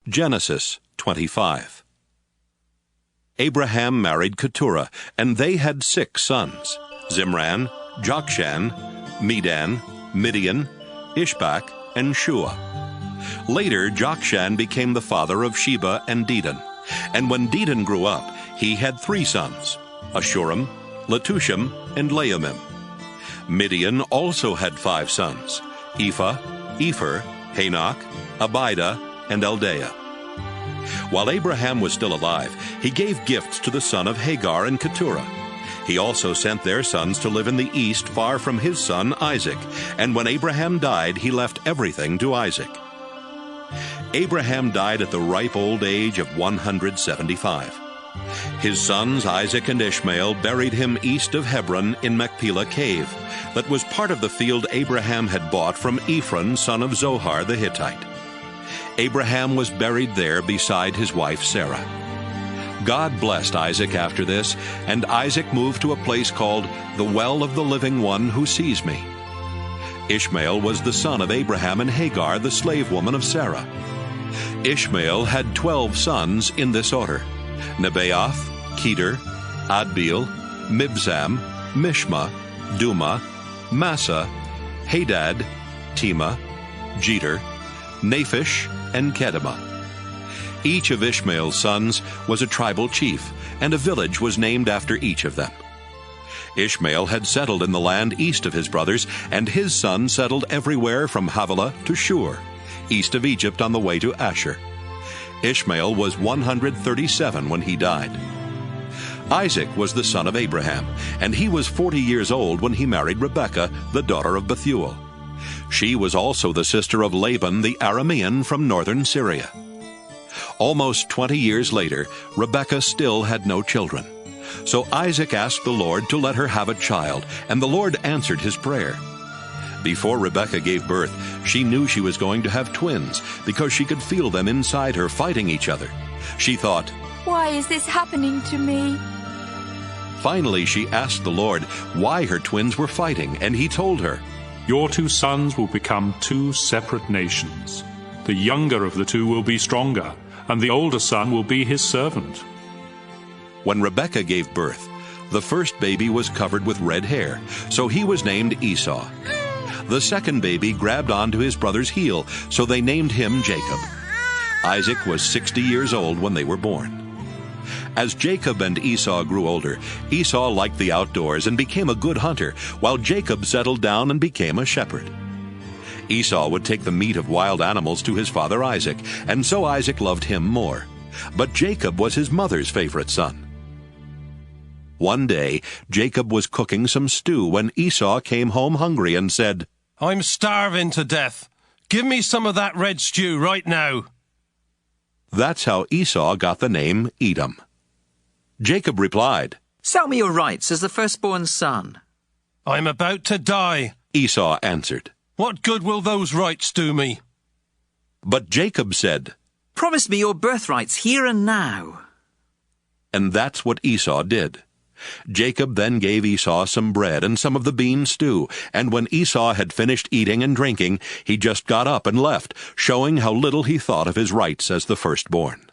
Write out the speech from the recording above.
Genesis 25. Abraham married Keturah, and they had 6 sons: Zimran, Jokshan, Medan, Midian, Ishbak, and Shua. Later, Jokshan became the father of Sheba and Dedan. And when Dedan grew up, he had 3 sons: Ashurim, Letushim, and Laumim. Midian also had 5 sons: Ephah, Epher, Hanok, Abida, and Eldaah. While Abraham was still alive, he gave gifts to the son of Hagar and Keturah. He also sent their sons to live in the east far from his son Isaac, and when Abraham died, he left everything to Isaac. Abraham died at the ripe old age of 175. His sons Isaac and Ishmael buried him east of Hebron in Machpelah cave, that was part of the field Abraham had bought from Ephron, son of Zohar the Hittite. Abraham was buried there beside his wife Sarah. God blessed Isaac after this, and Isaac moved to a place called the Well of the Living One Who Sees Me. Ishmael was the son of Abraham and Hagar, the slave woman of Sarah. Ishmael had 12 sons in this order: Nebaioth, Kedar, Adbeel, Mibzam, Mishma, Duma, Massa, Hadad, Tema, Jeter, Naphish, and Kedemah. Each of Ishmael's sons was a tribal chief, and a village was named after each of them. Ishmael had settled in the land east of his brothers, and his sons settled everywhere from Havilah to Shur, east of Egypt on the way to Ashur. Ishmael was 137 when he died. Isaac was the son of Abraham, and he was 40 years old when he married Rebekah, the daughter of Bethuel. She was also the sister of Laban the Aramean from northern Syria. Almost 20 years later, Rebekah still had no children. So Isaac asked the Lord to let her have a child, and the Lord answered his prayer. Before Rebekah gave birth, she knew she was going to have twins, because she could feel them inside her fighting each other. She thought, "Why is this happening to me?" Finally, she asked the Lord why her twins were fighting, and he told her, "Your 2 sons will become 2 separate nations. The younger of the 2 will be stronger, and the older son will be his servant." When Rebekah gave birth, the first baby was covered with red hair, so he was named Esau. The second baby grabbed onto his brother's heel, so they named him Jacob. Isaac was 60 years old when they were born. As Jacob and Esau grew older, Esau liked the outdoors and became a good hunter, while Jacob settled down and became a shepherd. Esau would take the meat of wild animals to his father Isaac, and so Isaac loved him more. But Jacob was his mother's favorite son. One day, Jacob was cooking some stew when Esau came home hungry and said, "I'm starving to death. Give me some of that red stew right now." That's how Esau got the name Edom. Jacob replied, "Sell me your rights as the firstborn son." "I'm about to die," Esau answered. "What good will those rights do me?" But Jacob said, "Promise me your birthrights here and now." And that's what Esau did. Jacob then gave Esau some bread and some of the bean stew, and when Esau had finished eating and drinking, he just got up and left, showing how little he thought of his rights as the firstborn.